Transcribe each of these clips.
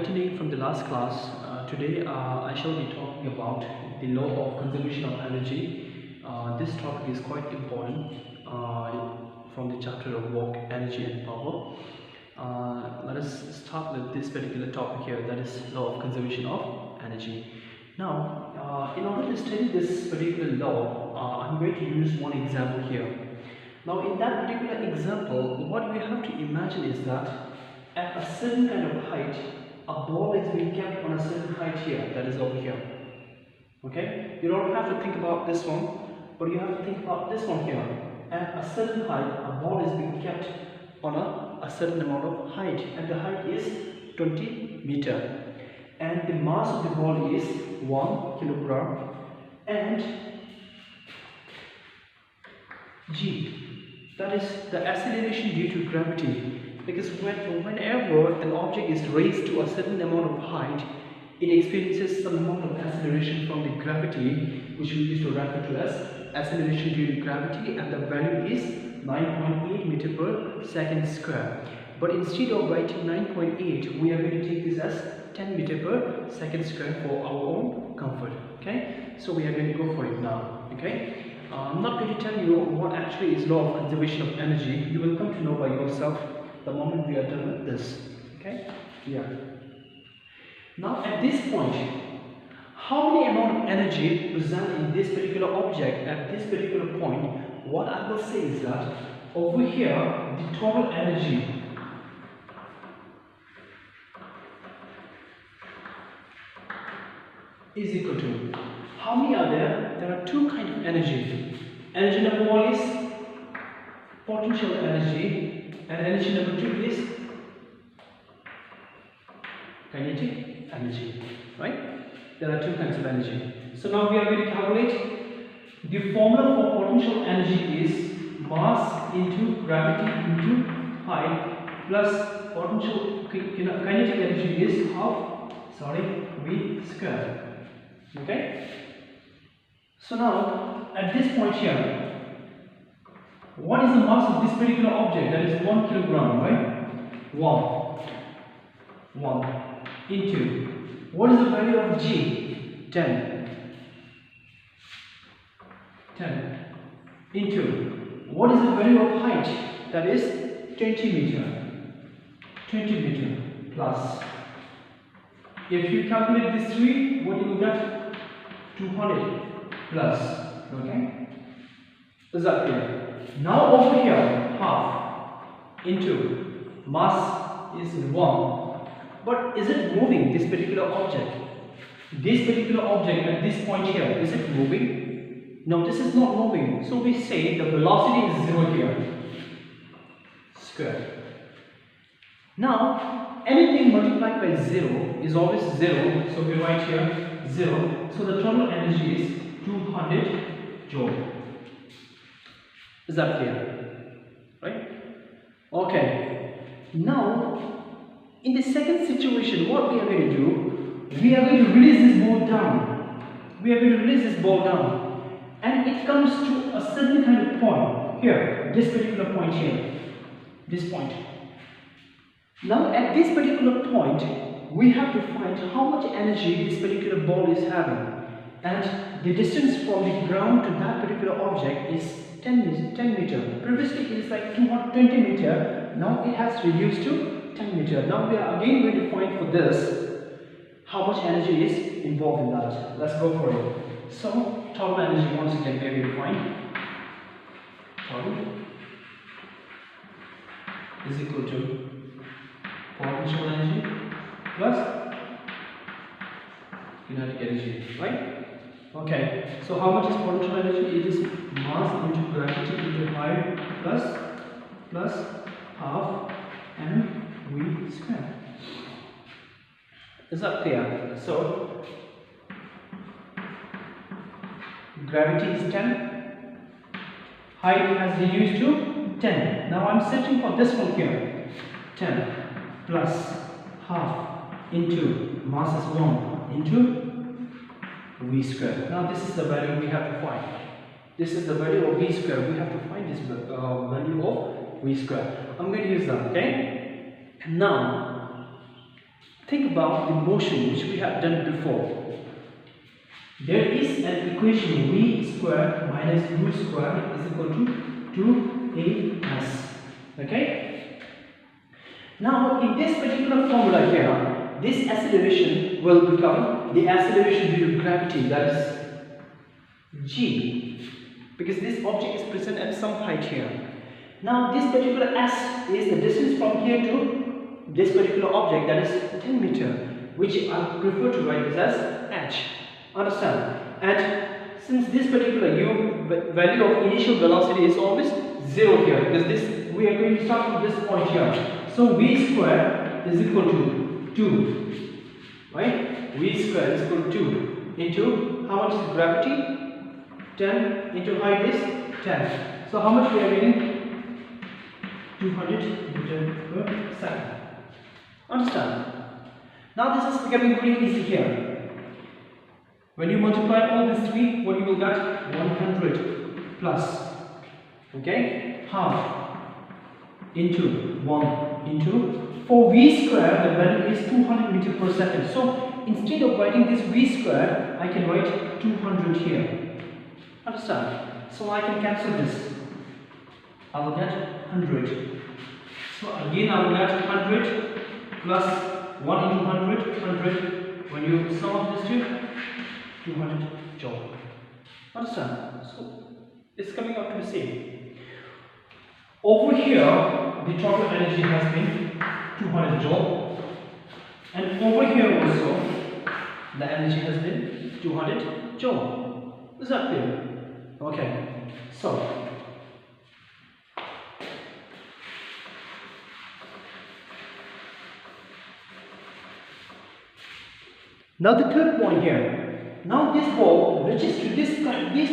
Continuing from the last class, today I shall be talking about the law of conservation of energy. This topic is quite important from the chapter of work, energy and power. Let us start with this particular topic here, that is law of conservation of energy. Now, in order to study this particular law, I'm going to use one example here. Now, in that particular example, what we have to imagine is that at a certain kind of height, a ball is being kept on a certain height here, that is over here. Okay? You don't have to think about this one, but you have to think about this one here. At a certain height, a ball is being kept on a certain amount of height, and the height is 20 meter. And the mass of the ball is 1 kilogram, and g, that is the acceleration due to gravity. Because whenever an object is raised to a certain amount of height, it experiences some amount of acceleration from the gravity, which we used to refer to as acceleration due to gravity, and the value is 9.8 meter per second square. But instead of writing 9.8, we are going to take this as 10 meter per second square for our own comfort. Okay, so we are going to go for it now. Okay, I'm not going to tell you what actually is law of conservation of energy. You will come to know by yourself the moment we are done with this. Okay, yeah. Now at this point, how many amount of energy present in this particular object at this particular point? What I will say is that over here, the total energy is equal to, how many are there? There are two kinds of energy. Energy number one is potential energy, and energy number two is kinetic energy, right? There are two kinds of energy. So now we are going to calculate. The formula for potential energy is mass into gravity into height plus potential kinetic energy is V square. Okay? So now at this point here, what is the mass of this particular object? That is 1 kilogram, right? 1 into, what is the value of G? 10 into, what is the value of height? That is 20 meter plus. If you calculate this 3, what you will get? 200 plus. Okay? Is that clear? Now over here, half into mass is 1. But is it moving, this particular object? This particular object at this point here, is it moving? No, this is not moving. So we say the velocity is 0 here. Square. Now, anything multiplied by 0 is always 0. So we write here 0. So the total energy is 200 joule. Is that clear? Right? Okay. Now, in the second situation, what we are going to do, we are going to release this ball down. We are going to release this ball down. And it comes to a certain kind of point. Here, this particular point here. This point. Now, at this particular point, we have to find how much energy this particular ball is having. And the distance from the ground to that particular object is 10 meter. Previously it is like 220 meter. Now it has reduced to 10 meter. Now we are again going to find for this how much energy is involved in that. Let's go for it. So total energy, once again we are going to find total is equal to potential energy plus kinetic energy, right? Okay, so how much is potential energy? It is mass into gravity into height plus half mv square. Is that clear? So gravity is 10, height has reduced to 10. Now I'm searching for this one here. 10 plus half into mass is 1 into V square. Now this is the value we have to find. This is the value of V square. We have to find this value of V square. I'm going to use that, okay? Now, think about the motion which we have done before. There is an equation v squared minus u squared is equal to 2as. Okay? Now in this particular formula here, this acceleration will become the acceleration due to gravity, that is g, because this object is present at some height here. Now this particular s is the distance from here to this particular object, that is 10 meter, which I prefer to write this as h. Understand? And since this particular u value of initial velocity is always 0 here, because this we are going to start from this point here. So v square is equal to 2, right? V square is equal to 2 into how much is gravity? 10 into height is 10. So how much we are getting? 200 meters per second. Understand? Now this is becoming pretty easy here. When you multiply all these three, what you will get? 100 plus, okay, half into 1 into, for v square the value is 200 meters per second. So instead of writing this v square, I can write 200 here. Understand? So I can cancel this. I will get 100. So again I will get 100 plus 1 into 100, 100. When you sum up these two, 200 joule. Understand? So it's coming out to the same. Over here, the total energy has been 200 joule, and over here also, the energy has been 200 joule. Is that clear? Okay. So now the third point here. Now this ball reaches to this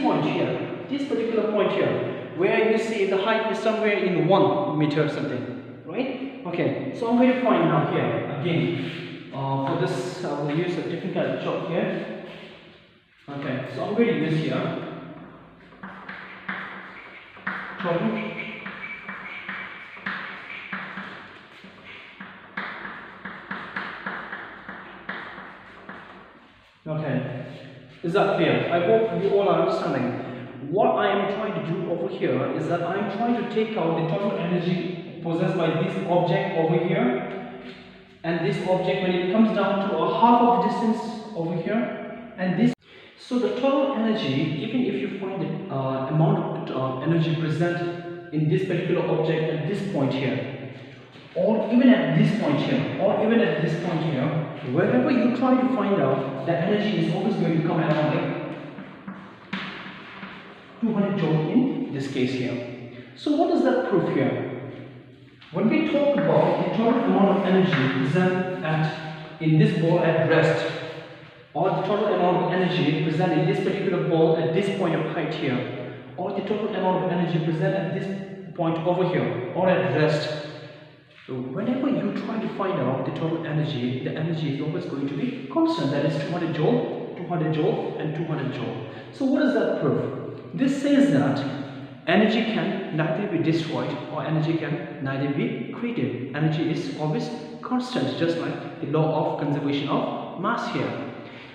point here, this particular point here, where you see the height is somewhere in 1 meter or something, right? Okay, so I'm going to find now here again. For this, I will use a different kind of chalk here. Okay, so I'm going to use here problem. Okay, is that clear? I hope you all are understanding. What I am trying to do over here is that I am trying to take out the total energy possessed by this object over here, and this object when it comes down to a half of the distance over here, and this. So the total energy, even if you find the amount of energy present in this particular object at this point here, or even at this point here, or even at this point here, wherever you try to find out, the energy is always going to come around like 200 joule in this case here. So what does that prove here? When we talk about the total amount of energy present in this ball at rest, or the total amount of energy present in this particular ball at this point of height here, or the total amount of energy present at this point over here, or at rest. So whenever you try to find out the total energy, the energy is always going to be constant. That is 200 joule, 200 joule, and 200 joule. So what does that prove? This says that energy can neither be destroyed or energy can neither be created. Energy is always constant, just like the law of conservation of mass here.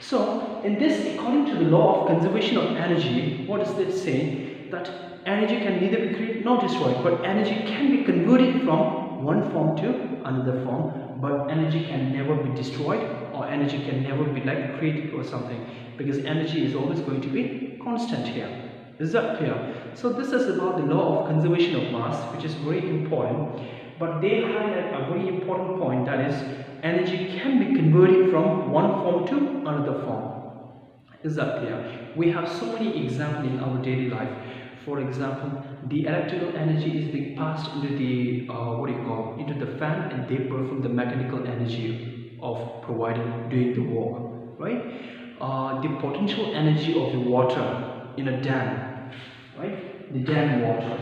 So in this, according to the law of conservation of energy, what does this say? That energy can neither be created nor destroyed, but energy can be converted from one form to another form, but energy can never be destroyed, or energy can never be like created or something, because energy is always going to be constant here. Is that clear? So this is about the law of conservation of mass, which is very important, but they highlight a very important point, that is energy can be converted from one form to another form. Is that clear? We have so many examples in our daily life. For example, the electrical energy is being passed into the into the fan, and they perform the mechanical energy of doing the work, right? The potential energy of the water in a dam, right? The dam water,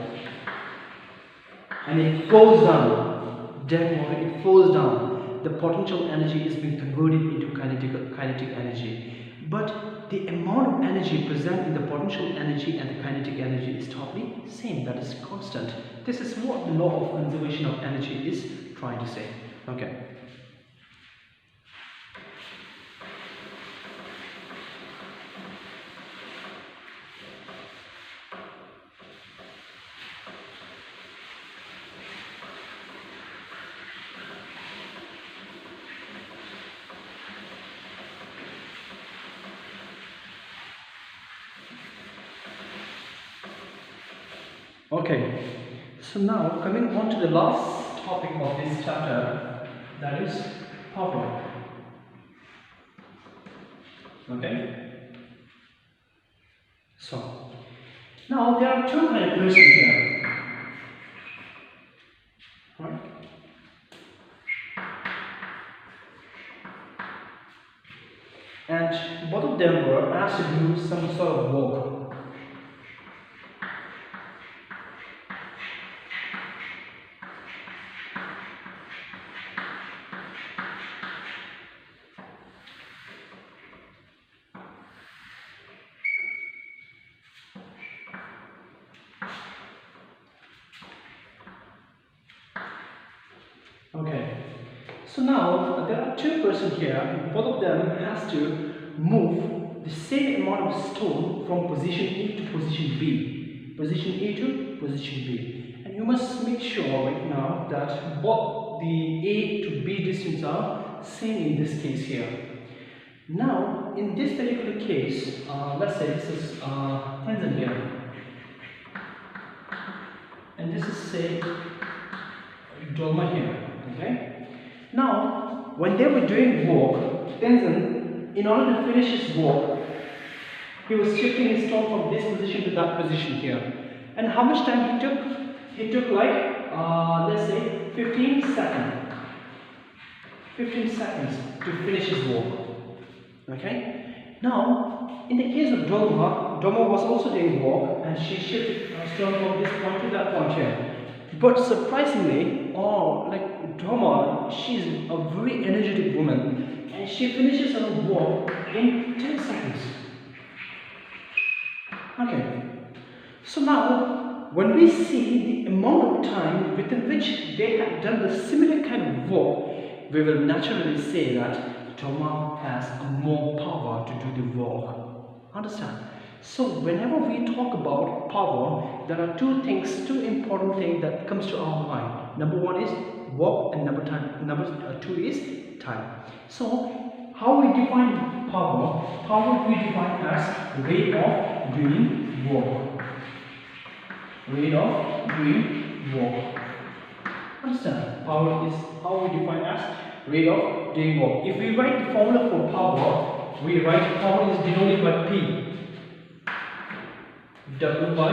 and it flows down. Dam water, it flows down. The potential energy is being converted into kinetic energy, but the amount of energy present in the potential energy and the kinetic energy is totally same, that is constant. This is what the law of conservation of energy is trying to say. Okay. Okay, so now coming on to the last topic of this chapter, that is power. Okay, so now there are two kind of person here, right? And both of them were asked to do some sort of work. Okay, so now there are two persons here. Both of them has to move the same amount of stone from position A to position B, position A to position B, and you must make sure right now that both the A to B distance are same in this case here. Now in this particular case, let's say this is tangent here, and this is say dolma here. Okay. Now, when they were doing work, Tenzin, in order to finish his work, he was shifting his stone from this position to that position here. And how much time he took? He took like, let's say, 15 seconds. 15 seconds to finish his work. Okay. Now, in the case of Dolma, Dolma was also doing work, and she shifted her stone from this point to that point here. But surprisingly, like Dolma, she's a very energetic woman, and she finishes her work in 10 seconds. Okay, so now when we see the amount of time within which they have done the similar kind of work, we will naturally say that Dolma has more power to do the work. Understand? So whenever we talk about power, there are two important things that comes to our mind. Number one is work, and number two is time. So how we define power? Power we define as rate of doing work. Rate of doing work. Understand? Power is how we define as rate of doing work. If we write the formula for power, we write power is denoted by P. W by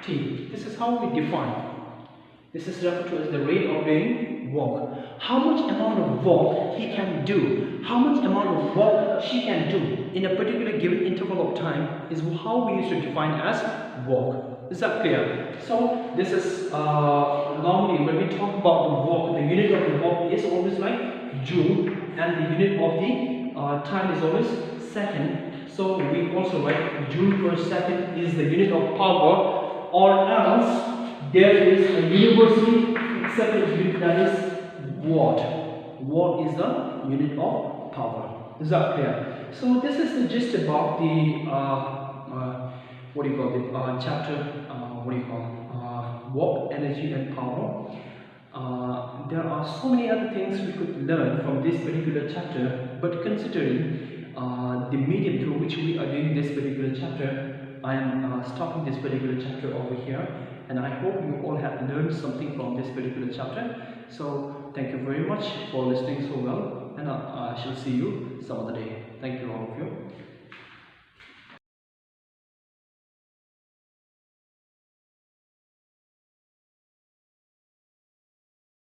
T. This is how we define. This is referred to as the rate of doing work. How much amount of work he can do, how much amount of work she can do in a particular given interval of time is how we used to define as work. Is that clear? So this is normally when we talk about the work, the unit of the work is always like joule, and the unit of the time is always second. So we also write joule per second is the unit of power, or else there is a universally accepted unit, that is watt. Watt is the unit of power. Is that clear? So this is the gist about the what do you call it? Chapter. Work, energy, and power. There are so many other things we could learn from this particular chapter, but considering the medium through which we are doing this particular chapter, I am stopping this particular chapter over here, and I hope you all have learned something from this particular chapter. So thank you very much for listening so well, and I shall see you some other day. Thank you all of you.